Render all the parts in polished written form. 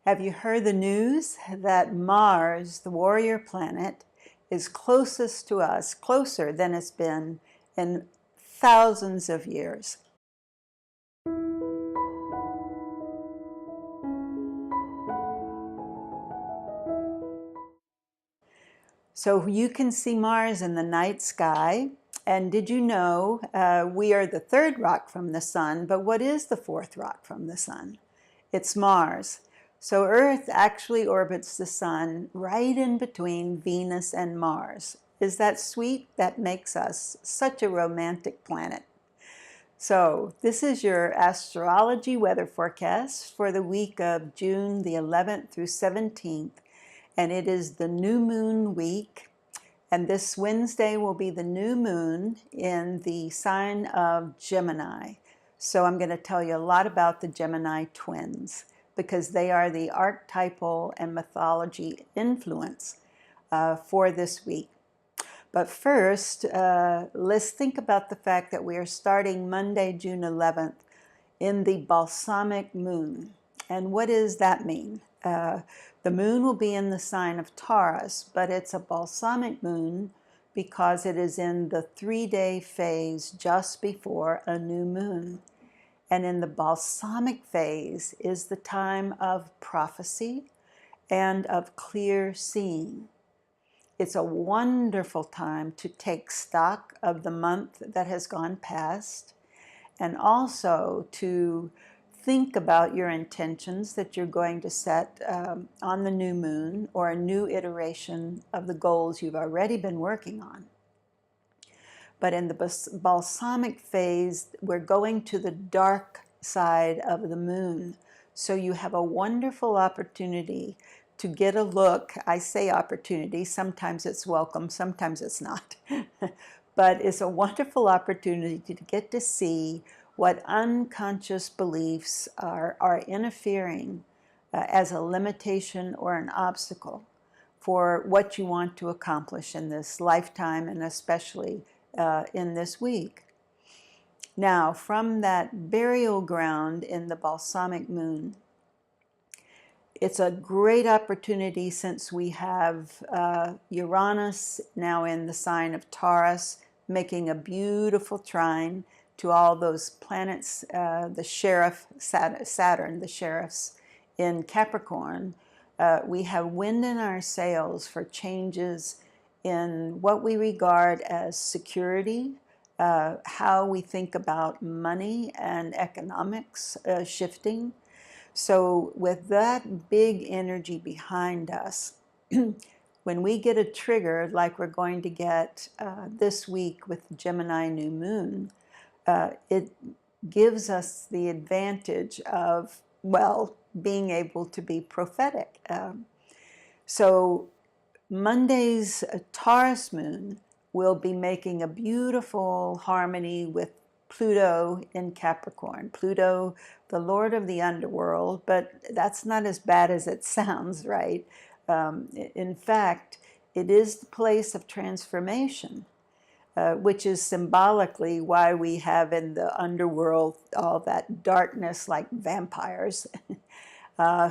Have you heard the news that Mars, the warrior planet, is closest to us, closer than it's been in thousands of years? So you can see Mars in the night sky. And did you know we are the third rock from the sun, but what is the fourth rock from the sun? It's Mars. So Earth actually orbits the sun right in between Venus and Mars. Is that sweet? That makes us such a romantic planet. So this is your astrology weather forecast for the week of June the 11th through 17th. And it is the new moon week. And this Wednesday will be the new moon in the sign of Gemini. So I'm going to tell you a lot about the Gemini twins because they are the archetypal and mythology influence for this week. But first, let's think about the fact that we are starting Monday, June 11th in the balsamic moon. And what does that mean? The moon will be in the sign of Taurus, but it's a balsamic moon because it is in the 3-day phase just before a new moon. And in the balsamic phase is the time of prophecy and of clear seeing. It's a wonderful time to take stock of the month that has gone past and also to think about your intentions that you're going to set on the new moon or a new iteration of the goals you've already been working on. But in the balsamic phase, we're going to the dark side of the moon. So you have a wonderful opportunity to get a look. I say opportunity, sometimes it's welcome, sometimes it's not. But it's a wonderful opportunity to get to see what unconscious beliefs are interfering as a limitation or an obstacle for what you want to accomplish in this lifetime and especially in this week. Now, from that burial ground in the balsamic moon, it's a great opportunity since we have Uranus now in the sign of Taurus, making a beautiful trine to all those planets, the sheriff, Saturn, the sheriffs in Capricorn. We have wind in our sails for changes in what we regard as security, how we think about money and economics shifting. So with that big energy behind us, when we get a trigger like we're going to get this week with Gemini new moon, it gives us the advantage of, well, being able to be prophetic. So Monday's Taurus moon will be making a beautiful harmony with Pluto in Capricorn. Pluto, the lord of the underworld, but that's not as bad as it sounds, right? In fact, it is the place of transformation, which is symbolically why we have in the underworld all that darkness like vampires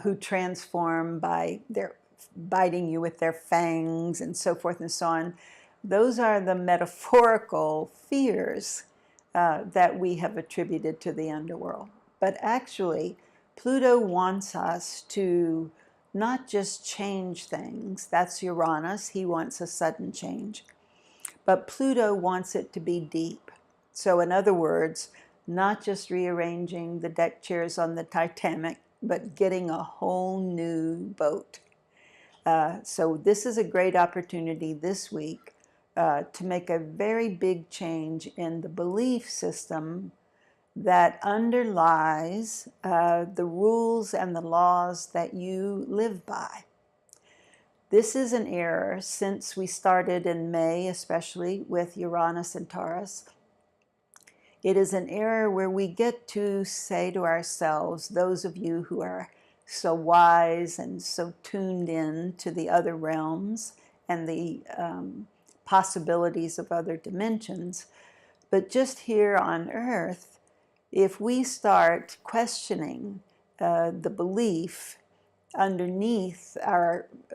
who transform by their biting you with their fangs and so forth and so on. Those are the metaphorical fears that we have attributed to the underworld. But actually, Pluto wants us to not just change things. That's Uranus. He wants a sudden change. But Pluto wants it to be deep. So in other words, not just rearranging the deck chairs on the Titanic, but getting a whole new boat. So this is a great opportunity this week to make a very big change in the belief system that underlies the rules and the laws that you live by. This is an era since we started in May, especially with Uranus and Taurus. It is an era where we get to say to ourselves, those of you who are so wise and so tuned in to the other realms and the possibilities of other dimensions, but just here on Earth, if we start questioning the belief underneath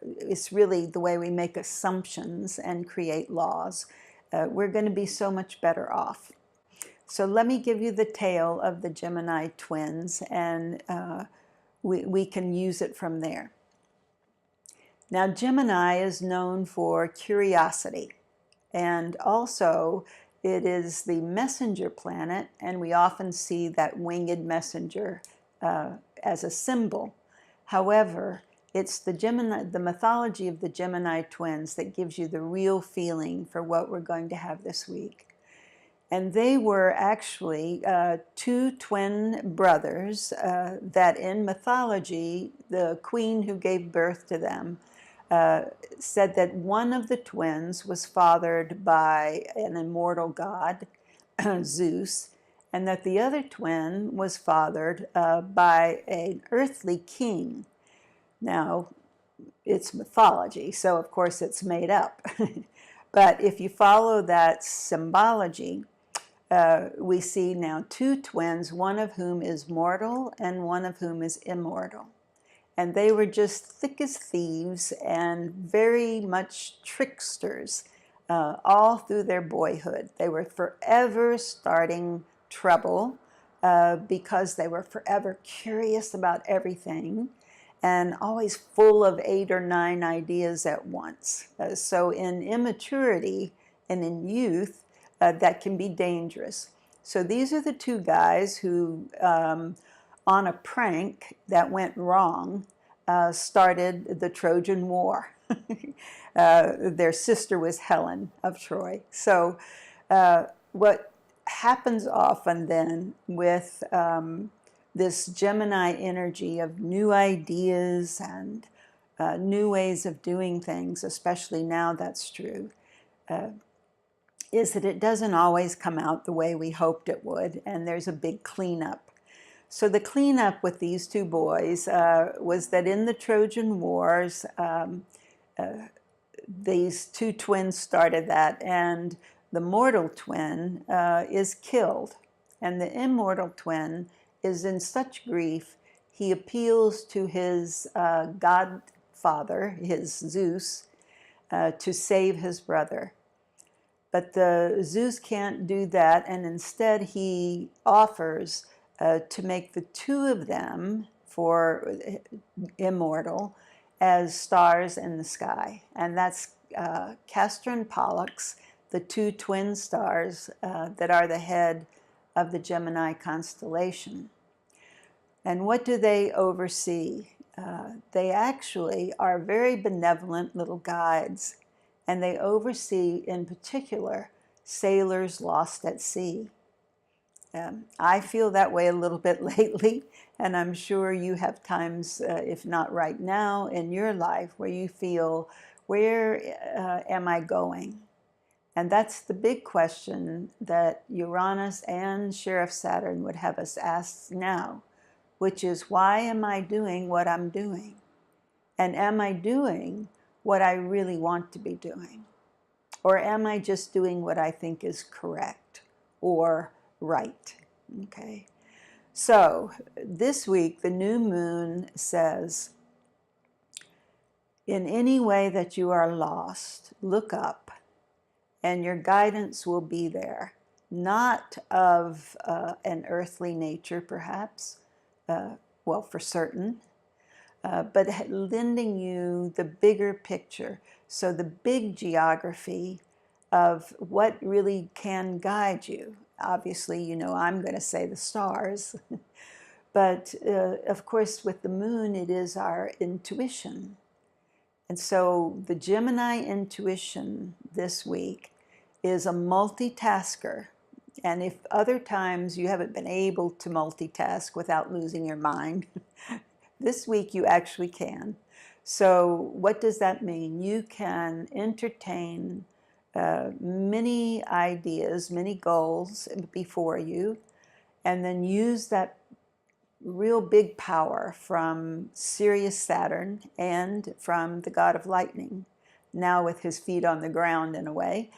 it's really the way we make assumptions and create laws, we're going to be so much better off. So let me give you the tale of the Gemini twins, and we can use it from there. Now, Gemini is known for curiosity, and also it is the messenger planet, and we often see that winged messenger as a symbol. However, it's the mythology of the Gemini twins that gives you the real feeling for what we're going to have this week. And they were actually two twin brothers that in mythology, the queen who gave birth to them said that one of the twins was fathered by an immortal god, Zeus, and that the other twin was fathered by an earthly king. Now, it's mythology, so of course it's made up. But if you follow that symbology, we see now two twins, one of whom is mortal and one of whom is immortal. And they were just thick as thieves and very much tricksters all through their boyhood. They were forever starting trouble because they were forever curious about everything and always full of 8 or 9 ideas at once. So in immaturity and in youth, that can be dangerous. So these are the two guys who, on a prank that went wrong, started the Trojan War. Their sister was Helen of Troy. So what happens often then with this Gemini energy of new ideas and new ways of doing things, especially now that's true, is that it doesn't always come out the way we hoped it would, and there's a big cleanup. So the cleanup with these two boys was that in the Trojan Wars, these two twins started that, and the mortal twin is killed, and the immortal twin is in such grief, he appeals to his godfather, his Zeus, to save his brother. But the Zeus can't do that, and instead he offers to make the two of them, for immortal, as stars in the sky. And that's Castor and Pollux, the two twin stars that are the head of the Gemini constellation. And what do they oversee? They actually are very benevolent little guides, and they oversee, in particular, sailors lost at sea. I feel that way a little bit lately, and I'm sure you have times, if not right now, in your life where you feel, where am I going? And that's the big question that Uranus and Sheriff Saturn would have us ask now, which is, why am I doing what I'm doing? And am I doing what I really want to be doing? Or am I just doing what I think is correct or right? Okay. So this week, the new moon says, in any way that you are lost, look up, and your guidance will be there. Not of an earthly nature, perhaps, well, for certain, but lending you the bigger picture. So the big geography of what really can guide you. Obviously, you know, I'm going to say the stars. But of course, with the moon, it is our intuition. And so the Gemini intuition this week is a multitasker. And if other times you haven't been able to multitask without losing your mind, this week you actually can. So what does that mean? You can entertain many ideas, many goals before you, and then use that real big power from Sirius Saturn and from the god of lightning, now with his feet on the ground in a way.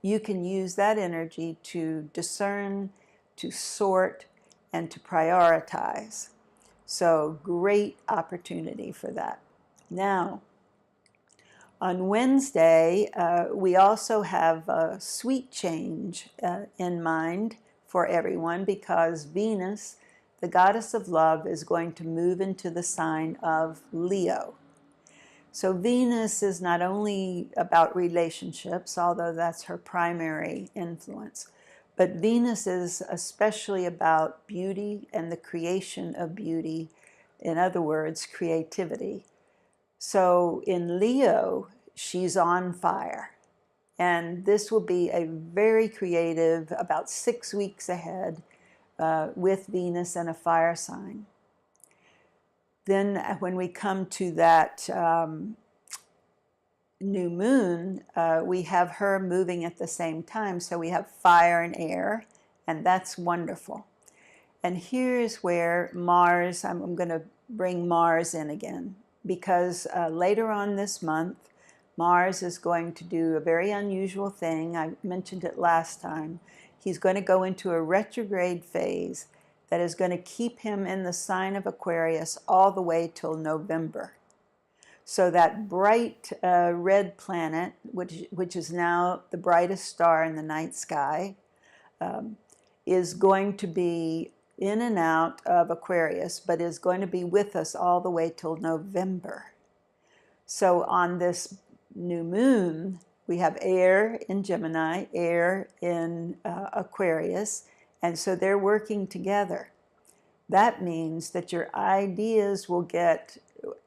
You can use that energy to discern, to sort, and to prioritize. So great opportunity for that. Now, on Wednesday, we also have a sweet change in mind for everyone, because Venus, the goddess of love, is going to move into the sign of Leo. So Venus is not only about relationships, although that's her primary influence, but Venus is especially about beauty and the creation of beauty. In other words, creativity. So in Leo, she's on fire. And this will be a very creative, about 6 weeks ahead, with Venus and a fire sign. Then when we come to that new moon, we have her moving at the same time. So we have fire and air, and that's wonderful. And here's where Mars, I'm going to bring Mars in again, because later on this month, Mars is going to do a very unusual thing. I mentioned it last time. He's going to go into a retrograde phase that is going to keep him in the sign of Aquarius all the way till November. So that bright red planet, which is now the brightest star in the night sky, is going to be in and out of Aquarius, but is going to be with us all the way till November. So on this new moon, we have air in Gemini, air in Aquarius, and so they're working together. That means that your ideas will get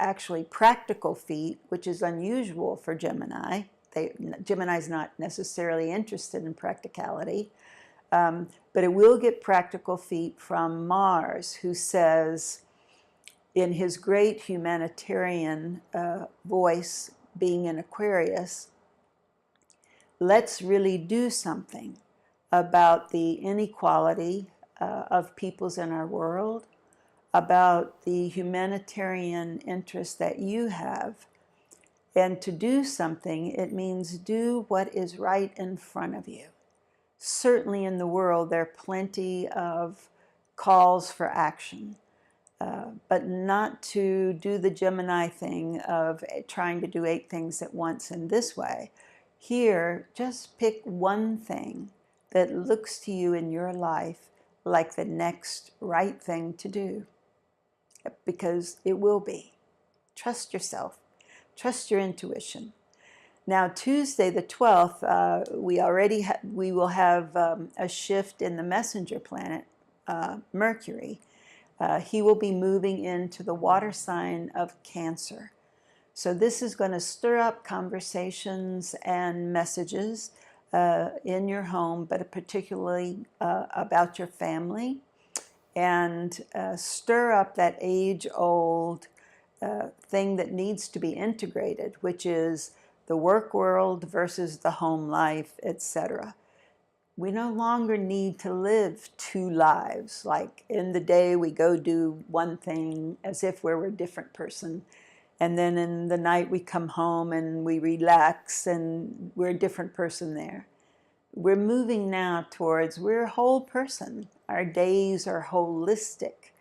actually practical feet, which is unusual for Gemini. Gemini's not necessarily interested in practicality, but it will get practical feet from Mars, who says, in his great humanitarian voice, being in Aquarius, let's really do something about the inequality of peoples in our world, about the humanitarian interest that you have. And to do something, it means do what is right in front of you. Certainly in the world, there are plenty of calls for action, but not to do the Gemini thing of trying to do 8 things at once in this way. Here, just pick one thing that looks to you in your life like the next right thing to do, because it will be. Trust yourself. Trust your intuition. Now, Tuesday the 12th, we will have a shift in the messenger planet, Mercury. He will be moving into the water sign of Cancer. So this is going to stir up conversations and messages in your home, but particularly about your family, and stir up that age-old thing that needs to be integrated, which is the work world versus the home life, etc. We no longer need to live 2 lives. Like in the day we go do one thing as if we were a different person, and then in the night we come home and we relax and we're a different person there. We're moving now towards we're a whole person. Our days are holistic.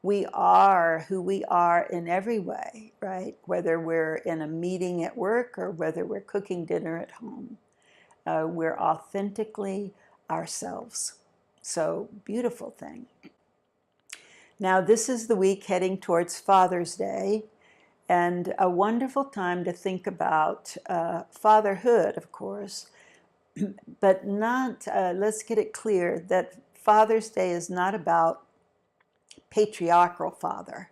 We are who we are in every way, right? Whether we're in a meeting at work or whether we're cooking dinner at home. We're authentically ourselves. So, beautiful thing. Now, this is the week heading towards Father's Day, and a wonderful time to think about fatherhood, of course, but not, let's get it clear that Father's Day is not about patriarchal father.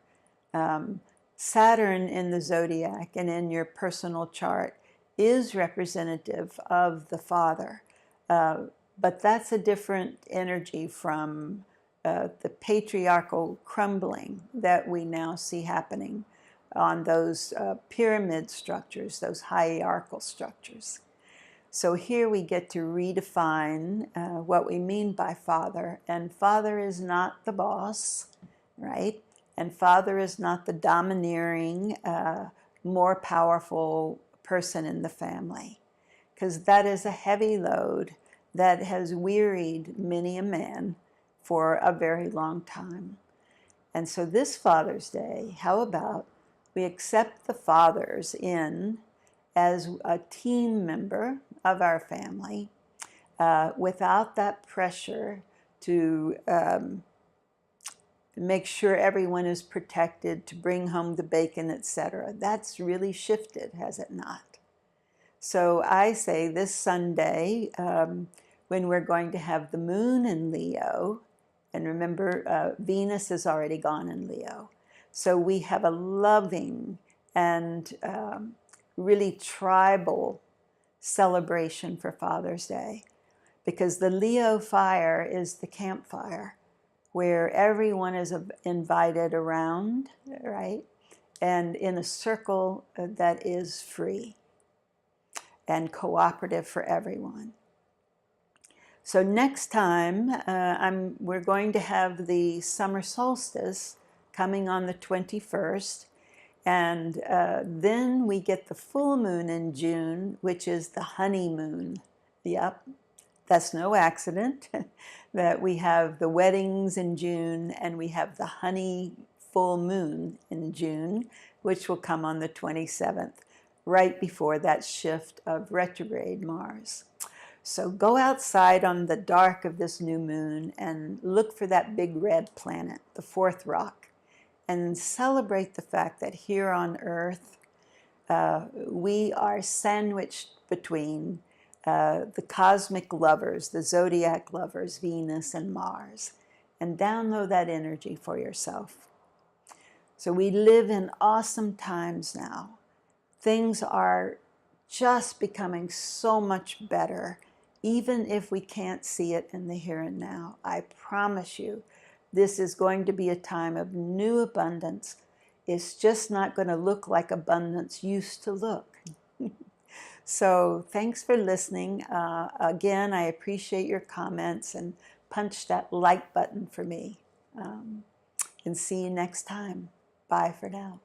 Saturn in the zodiac and in your personal chart is representative of the father, but that's a different energy from the patriarchal crumbling that we now see happening on those pyramid structures, those hierarchical structures. So here we get to redefine what we mean by father, and father is not the boss, right? And father is not the domineering, more powerful person in the family, because that is a heavy load that has wearied many a man for a very long time. And so this Father's Day, how about we accept the fathers in as a team member of our family without that pressure to make sure everyone is protected, to bring home the bacon, etc. That's really shifted, has it not? So I say this Sunday, when we're going to have the moon in Leo, and remember, Venus has already gone in Leo. So we have a loving and really tribal celebration for Father's Day, because the Leo fire is the campfire where everyone is invited around, right? And in a circle that is free and cooperative for everyone. So next time, we're going to have the summer solstice coming on the 21st, and then we get the full moon in June, which is the honeymoon. Yep, that's no accident that we have the weddings in June and we have the honey full moon in June, which will come on the 27th, right before that shift of retrograde Mars. So go outside on the dark of this new moon and look for that big red planet, the fourth rock, and celebrate the fact that here on Earth, we are sandwiched between the cosmic lovers, the zodiac lovers, Venus and Mars, and download that energy for yourself. So we live in awesome times now. Things are just becoming so much better, even if we can't see it in the here and now. I promise you, this is going to be a time of new abundance. It's just not going to look like abundance used to look. So thanks for listening. Again, I appreciate your comments, and punch that like button for me. And see you next time. Bye for now.